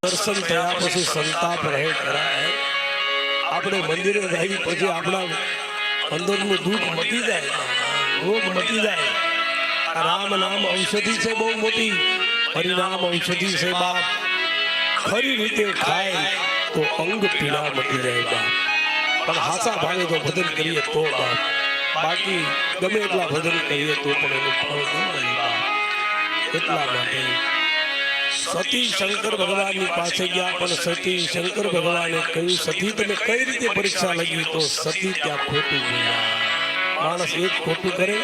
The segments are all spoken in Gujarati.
દર્શન થયા પછી સંતાપ રહે કરાય. આપણે મંદિરે જઈ પછી આપણા અંદરનું દુઃખ મટી જાય, રોગ મટી જાય. રામ નામ ઔષધિ છે બહુ મોટી, હરિનામ ઔષધિ છે બાપ. ખરી રીતે ખાય તો અંગ પીડા મટી જાય બાપ. પણ હાસા ભાવે તો ભજન કરીએ તો બાપ, બાકી ગમે એટલા ભજન કરીએ તો પણ એનું ફળ ન મળે બાપ. એટલા માટે સતી શંકર ભગવાનની પાસે ગયા, પણ સતી શંકર ભગવાને કહ્યું, સતી તમે કઈ રીતે પરીક્ષા લગી? તો સતી ત્યાં ખોટું બોલ્યા. માણસ એક ખોટું કરે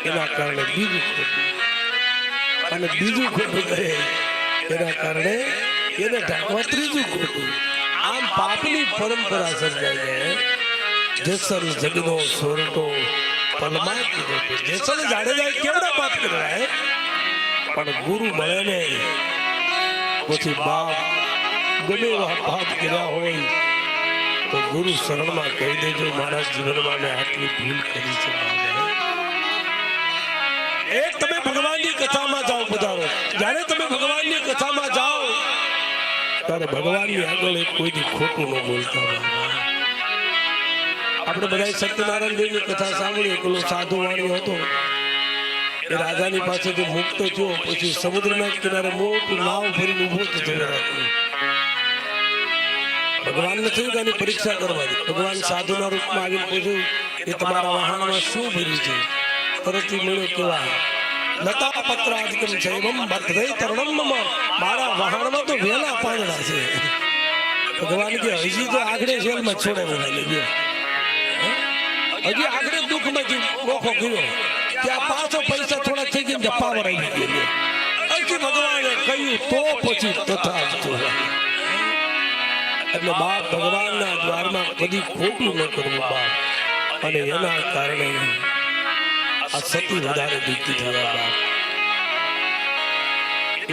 એના કારણે બીજું ખોટું, અને બીજું ખોટું કરે એના કારણે એને ઢાંકવા ત્રીજું ખોટું. આમ પાપની પરંપરા સર્જાઈ જાય. જેસલ જગનો સોરટો પલમાં જેસલ જાડેજા કેવડા પાપ કરાય, પણ ગુરુ મળે ને પછી બાપ ગમે એવા પાપ કર્યા હોય તો ગુરુ શરણમાં કહી દેજો, મારા જીવનમાં મેં આટલી ભૂલ કરી છે. એક તમે ભગવાનની કથામાં જાઓ પધારો. જ્યારે તમે ભગવાનની કથામાં જાઓ ત્યારે ભગવાનની આગળ એક કોઈની ખોટું ન બોલતા. આપણે બધા સત્યનારાયણ દેવની કથા સાંભળી. પેલો સાધુ વાણિયો હતો, એ રાજાની પાસે જે મુક્ત થયો પછી સમુદ્રના કિનારે મોટું નાવ ફરીને ઉભો થયો. ભગવાનને થયું કે આની પરીક્ષા કરવાની. ભગવાન સાધુના રૂપમાં આવીને પૂછ્યું કે તમારા વહાણમાં શું ભર્યું છે? તરત મળ્યો કેવા લતા પત્રાધિકમ છે એમ બદ્ધય તરણમમાં, મારા વહાણમાં તો વેલા પાંદડા છે. ભગવાન કે હજી તો આગળ જેલમાં છોડેલા હજી આગળ દુઃખમાંથી મોખો ગયો, ત્યાં પાછો પૈસા થોડા થઈ ગયા, પાવર આવી ગયો. હજી ભગવાને કહ્યું તો પછી તથા એટલે બાપ ભગવાનના દ્વારમાં કદી ખોટું ન કરવું બાપ. અને એના કારણે આ સતી વધારે દુઃખી થયા બાપ.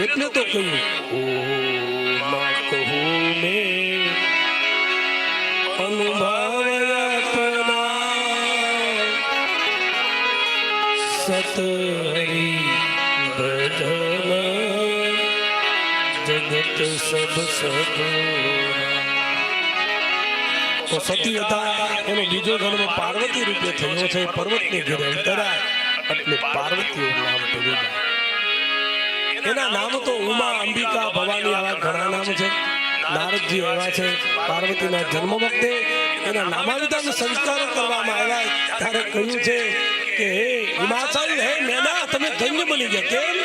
એટલે તો કહ્યું ઓ માં કહું મે અનુભવ સતહરી ભજન જગત સબ તો સતી હતા એનો બીજો જન્મ પાર્વતી રૂપે થયો છે. પર્વતની ઘેરે ઉતર્યા એટલે પાર્વતી નામ પડ્યું. એના નામ તો ઉમા, અંબિકા, ભવાની આવા ઘણા નામ છે. નારદજી એવા છે. પાર્વતીના જન્મ વખતે એના નામાવિધાન સંસ્કારો કરવામાં આવ્યા ત્યારે કહ્યું છે કે હે હિમાચલ, હે મેના, તમે ધન્ય બની ગયા. કેમ?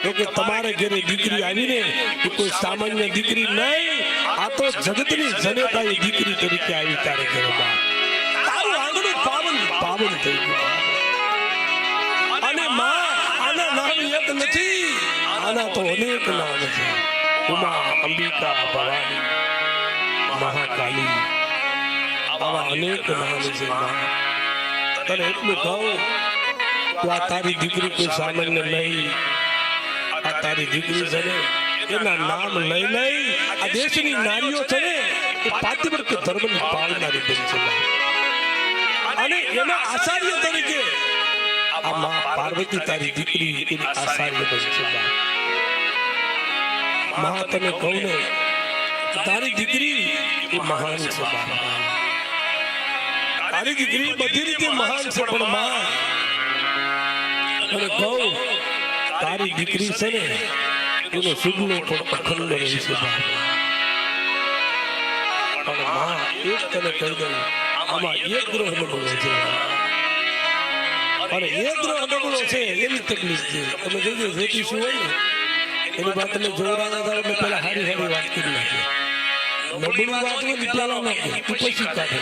તો કે તમારે ઘરે દીકરી આવીને એ કોઈ સામાન્ય દીકરી નહીં, આ તો જગતની જનેતાની દીકરી તરીકે આવી તારે ઘરમાં. તારું આંગણું પાવન પાવન થઈ ગયું. અને માં આના નામ એક નથી, આના તો અનેક નામ છે. ઉમા, અંબિકા, ભવાની, મહાકાલી, આવા અનેક નામ છે. તને એટલું કહું તો આ તારી દીકરી કોઈ સામાન્ય નહીં. આ તારી દીકરી છે ને એના નામ લઈ લઈ આ દેશની નારીઓ છે ને એ પાતિવ્રત ધર્મની પાળનારી બનશે. અને એના આચાર્ય તરીકે આ માં પાર્વતી તારી દીકરી એની આચાર્ય બનશે. મા તને કહું ને તારી દીકરી એ મહાન છે. તારી દીકરી બધી રીતે મહાન છે, પણ માં તને કહું તારી દીકરી છે ને એનો સુગલો પણ અખંડ રહેશે. પણ માં એક તને કહી દઉં, આમાં એક ગ્રહ નબળો છે. અને એક ગ્રહ નબળો છે એની તકલીફ છે. તમે જોજો જ્યોતિષ હોય ને એની વાત તમે જોરાના જાવ એટલે પેલા હારી હારી વાત કરી નાખે. નબળું વાત ને પેલા નાખે પછી કાઢે.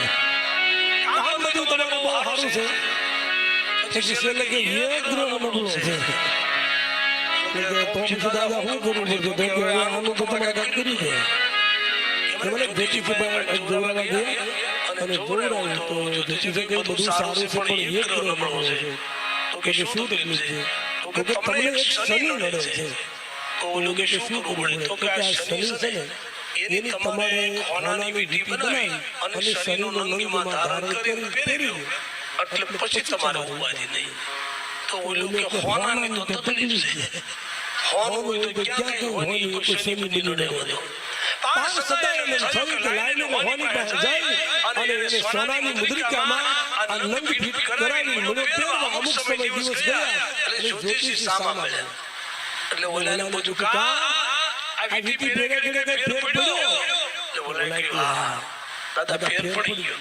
આમ બધું તમારે બહુ સારું છે. પછી છેલ્લે કે એક ગ્રહ નબળો છે તો પછી દાદા શું કરવું પડશે? તો આનું તો તમારે કામ કરી દે. મને જ્યોતિષ જોડાવા ગયા અને જોડાયું તો જ્યોતિષે કહ્યું બધું સારું છે, પણ એક ગ્રહ નબળો છે. કે શું તકલીફ છે? તો કે તમને એક શનિ નડે છે. ઓલું કે શું કરવું પડે? તો કે આ શનિ છે ને એની તમારે ખાનાની ડીપી બનાવી અને શનિનો નંદમાં ધારણ કરી પહેરી દો એટલે પછી તમારે ઉપાધિ નહીં. તો ઓલું કે હોનાની તો તકલીફ છે. હોનું હોય તો ક્યાં કેવું હોય એ તો શનિ બની રહેવાનું. તાણ સદાય એને થયું કે લાઈને હોની પાસે જઈ અને એને સોનાની મુદ્રિકામાં આ લંગ ફીટ કરાવી મને પહેરવા અમુક સમય દિવસ ગયા એટલે જ્યોતિષી સામા મળ્યા એટલે ઓલાને બધું કા આ વિધિ ભેગા ભેગા કઈ ફેર પડ્યો એટલે ઓલાને હા દાદા ફેર પડી ગયો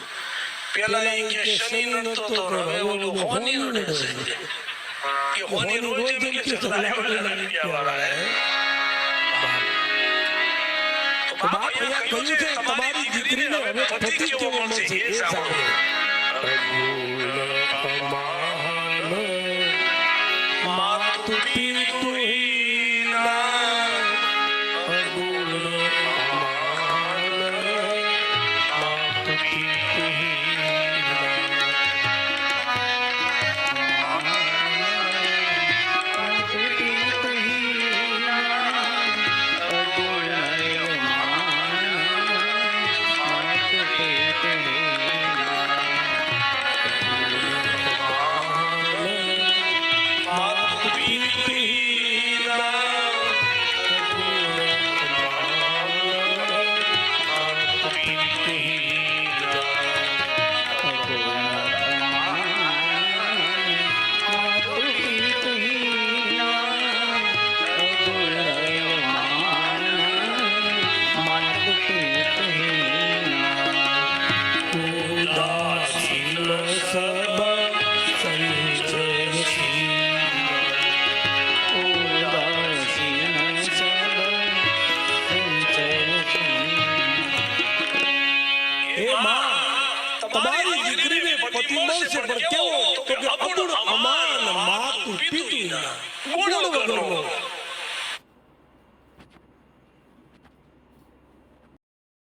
પેલા એ કે શનિ નતો તો હવે ઓલું હોની નો છે કે હોની રોજ જેમ કે બાપ અહીંયા કહ્યું છે તમારી દીકરીને હવે પતિ કેવો મળશે એ સાંભળો માતુ પિતુ હીના અગુણ અમાન માતુ પિતુ તમારી દીકરીને પતિ મળશે પણ કેવો તો કે અગુણ અમાન માતુ પિતુ ગુણ વગરનો